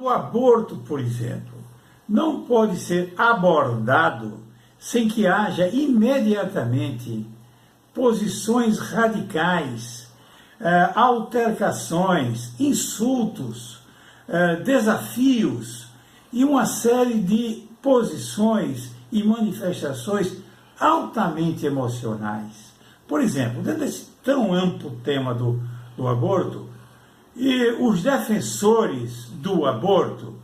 O aborto, por exemplo, não pode ser abordado sem que haja imediatamente posições radicais, altercações, insultos, desafios e uma série de posições e manifestações altamente emocionais. Por exemplo, dentro desse tão amplo tema do aborto, e os defensores do aborto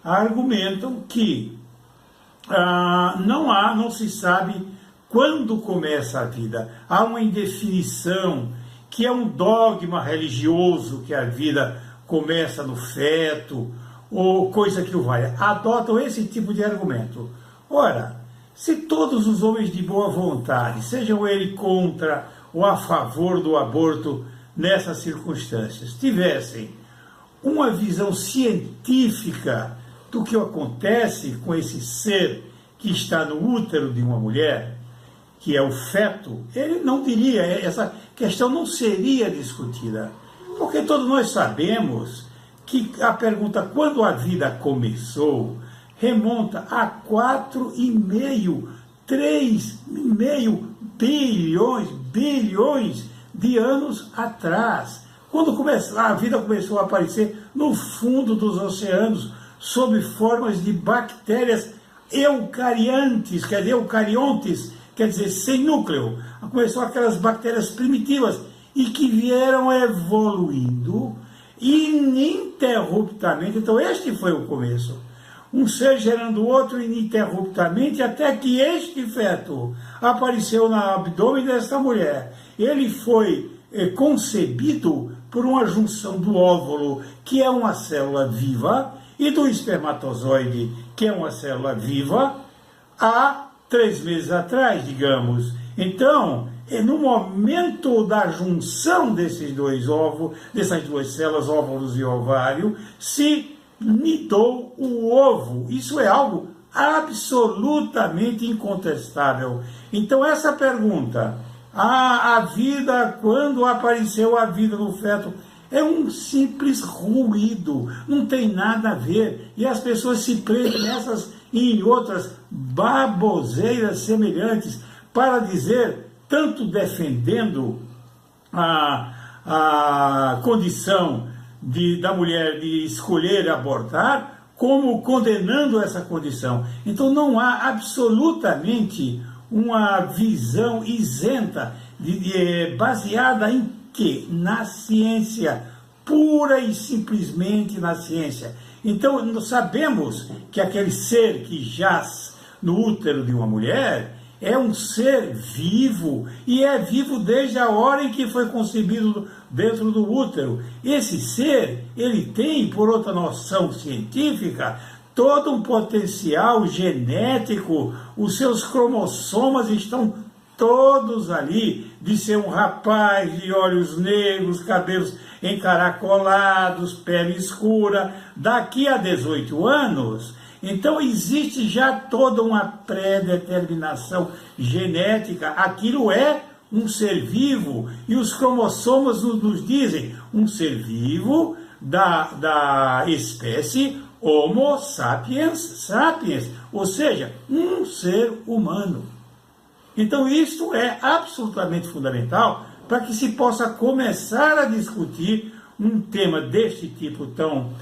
argumentam que não se sabe quando começa a vida. Há uma indefinição, que é um dogma religioso, que a vida começa no feto, ou coisa que o valha. Adotam esse tipo de argumento. Ora, se todos os homens de boa vontade, sejam eles contra ou a favor do aborto nessas circunstâncias, tivessem uma visão científica do que acontece com esse ser que está no útero de uma mulher, que é o feto, ele não diria, essa questão não seria discutida. Porque todos nós sabemos que a pergunta quando a vida começou remonta a 4,5, 3,5 bilhões de anos atrás, quando a vida começou a aparecer no fundo dos oceanos, sob formas de bactérias eucariontes, quer dizer, sem núcleo. Começou aquelas bactérias primitivas e que vieram evoluindo ininterruptamente. Então este foi o começo. Um ser gerando o outro ininterruptamente, até que este feto apareceu no abdômen desta mulher. Ele foi concebido por uma junção do óvulo, que é uma célula viva, e do espermatozoide, que é uma célula viva, há 3 meses atrás, digamos. Então, no momento da junção desses dois ovos, dessas duas células, óvulos e ovário, se nidou o ovo. Isso é algo absolutamente incontestável. Então, essa pergunta, a vida, quando apareceu a vida no feto, é um simples ruído, não tem nada a ver. E as pessoas se prendem nessas e em outras baboseiras semelhantes para dizer, tanto defendendo a condição da mulher de escolher abortar, como condenando essa condição. Então não há absolutamente uma visão isenta, baseada em quê? Na ciência, pura e simplesmente na ciência. Então nós sabemos que aquele ser que jaz no útero de uma mulher é um ser vivo, e é vivo desde a hora em que foi concebido dentro do útero. Esse ser, ele tem, por outra noção científica, todo um potencial genético, os seus cromossomas estão todos ali, de ser um rapaz de olhos negros, cabelos encaracolados, pele escura, daqui a 18 anos... Então existe já toda uma pré-determinação genética, aquilo é um ser vivo, e os cromossomos nos dizem um ser vivo da espécie Homo sapiens sapiens, ou seja, um ser humano. Então isso é absolutamente fundamental para que se possa começar a discutir um tema deste tipo tão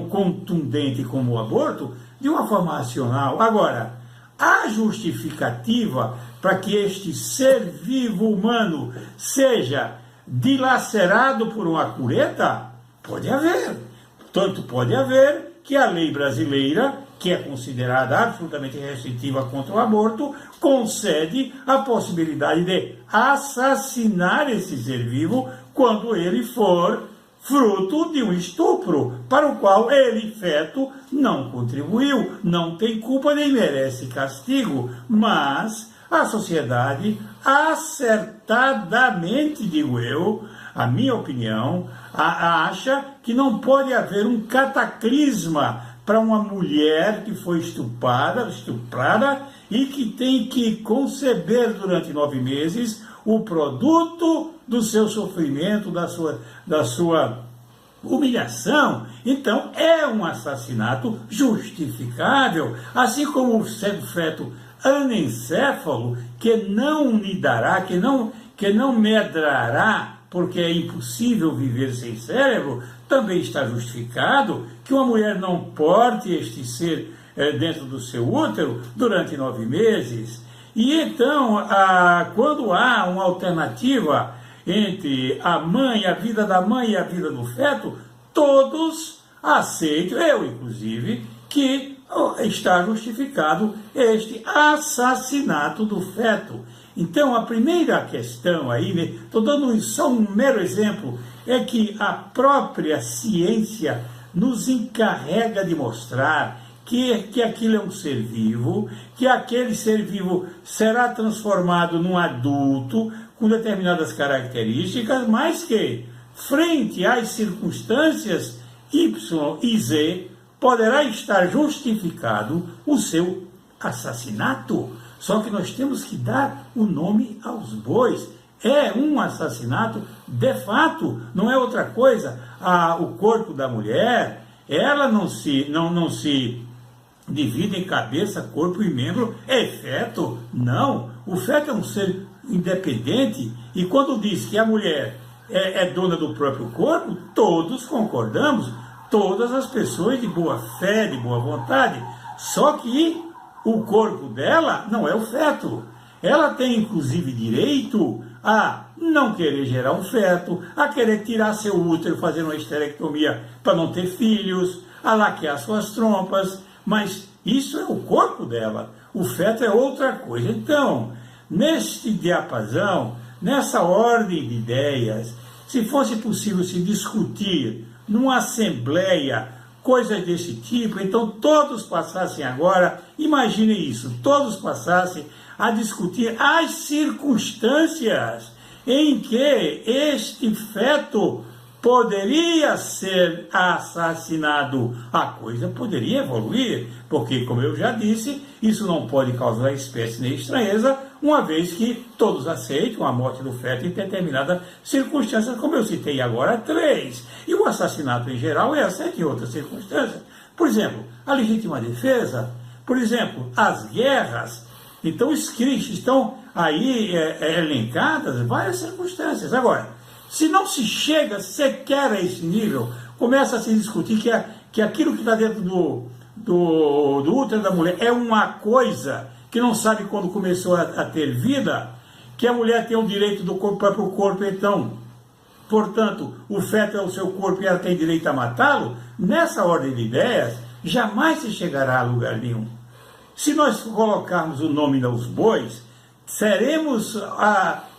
contundente como o aborto, de uma forma racional. Agora, há justificativa para que este ser vivo humano seja dilacerado por uma cureta? Pode haver. Tanto pode haver que a lei brasileira, que é considerada absolutamente restritiva contra o aborto, concede a possibilidade de assassinar esse ser vivo quando ele for fruto de um estupro, para o qual ele, feto, não contribuiu, não tem culpa nem merece castigo, mas a sociedade, acertadamente, digo eu, a minha opinião, acha que não pode haver um cataclisma para uma mulher que foi estuprada e que tem que conceber durante 9 meses o produto do seu sofrimento, da sua humilhação, então é um assassinato justificável, assim como o feto anencéfalo, que não lidará, que não medrará, porque é impossível viver sem cérebro, também está justificado que uma mulher não porte este ser dentro do seu útero durante 9 meses. E então, quando há uma alternativa entre a mãe, a vida da mãe e a vida do feto, todos aceitam, eu inclusive, que está justificado este assassinato do feto. Então, a primeira questão aí, estou dando só um mero exemplo, é que a própria ciência nos encarrega de mostrar que aquilo é um ser vivo, que aquele ser vivo será transformado num adulto com determinadas características, mas que, frente às circunstâncias Y e Z, poderá estar justificado o seu assassinato. Só que nós temos que dar o nome aos bois. É um assassinato de fato, não é outra coisa. O corpo da mulher, ela não se divide em cabeça, corpo e membro, é feto. Não, o feto é um ser independente, e quando diz que a mulher é dona do próprio corpo, todos concordamos, todas as pessoas de boa fé, de boa vontade, só que o corpo dela não é o feto. Ela tem inclusive direito a não querer gerar um feto, a querer tirar seu útero, fazer uma esterectomia para não ter filhos, a laquear suas trompas, mas isso é o corpo dela, o feto é outra coisa. Então, neste diapasão, nessa ordem de ideias, se fosse possível se discutir numa assembleia coisas desse tipo, então todos passassem agora, imaginem isso, todos passassem a discutir as circunstâncias em que este feto poderia ser assassinado. A coisa poderia evoluir, porque, como eu já disse, isso não pode causar espécie nem estranheza, uma vez que todos aceitam a morte do feto em determinadas circunstâncias, como eu citei agora 3. E o assassinato em geral é aceito em outras circunstâncias. Por exemplo, a legítima defesa, por exemplo, as guerras. Então, estão aí elencadas várias circunstâncias. Agora, se não se chega sequer a esse nível, começa a se discutir que aquilo que está dentro do útero da mulher é uma coisa que não sabe quando começou a ter vida, que a mulher tem o direito do próprio corpo, então, portanto, o feto é o seu corpo e ela tem direito a matá-lo. Nessa ordem de ideias, jamais se chegará a lugar nenhum. Se nós colocarmos o nome aos bois, seremos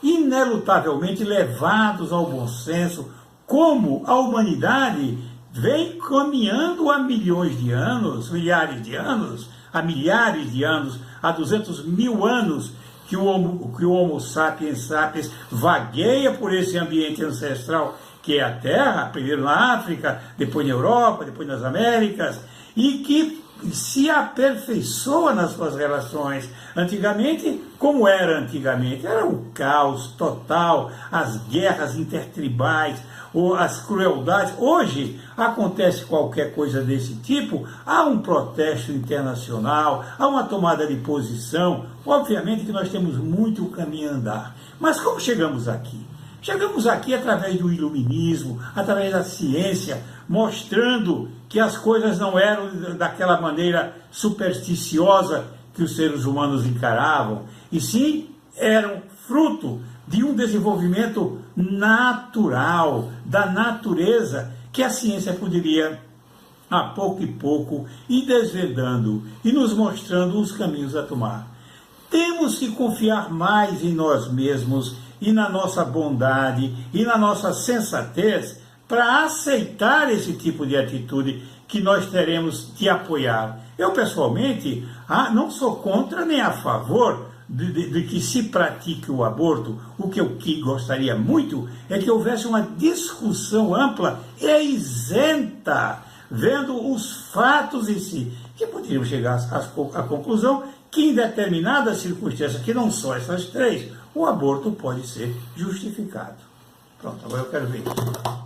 inelutavelmente levados ao bom senso, como a humanidade vem caminhando há milhões de anos, milhares de anos, há milhares de anos, há 200 mil anos que o Homo sapiens sapiens vagueia por esse ambiente ancestral que é a Terra, primeiro na África, depois na Europa, depois nas Américas, e que se aperfeiçoa nas suas relações. Antigamente, como era antigamente? Era um caos total, as guerras intertribais, ou as crueldades. Hoje, acontece qualquer coisa desse tipo, há um protesto internacional, há uma tomada de posição. Obviamente que nós temos muito caminho a andar. Mas como chegamos aqui? Chegamos aqui através do iluminismo, através da ciência, mostrando que as coisas não eram daquela maneira supersticiosa que os seres humanos encaravam, e sim eram fruto de um desenvolvimento natural, da natureza, que a ciência poderia, a pouco e pouco, ir desvendando e nos mostrando os caminhos a tomar. Temos que confiar mais em nós mesmos e na nossa bondade e na nossa sensatez para aceitar esse tipo de atitude que nós teremos de apoiar. Eu, pessoalmente, não sou contra nem a favor de que se pratique o aborto. O que eu gostaria muito é que houvesse uma discussão ampla e isenta, vendo os fatos em si, que poderíamos chegar à conclusão que em determinadas circunstâncias, que não só essas 3, o aborto pode ser justificado. Pronto, agora eu quero ver isso.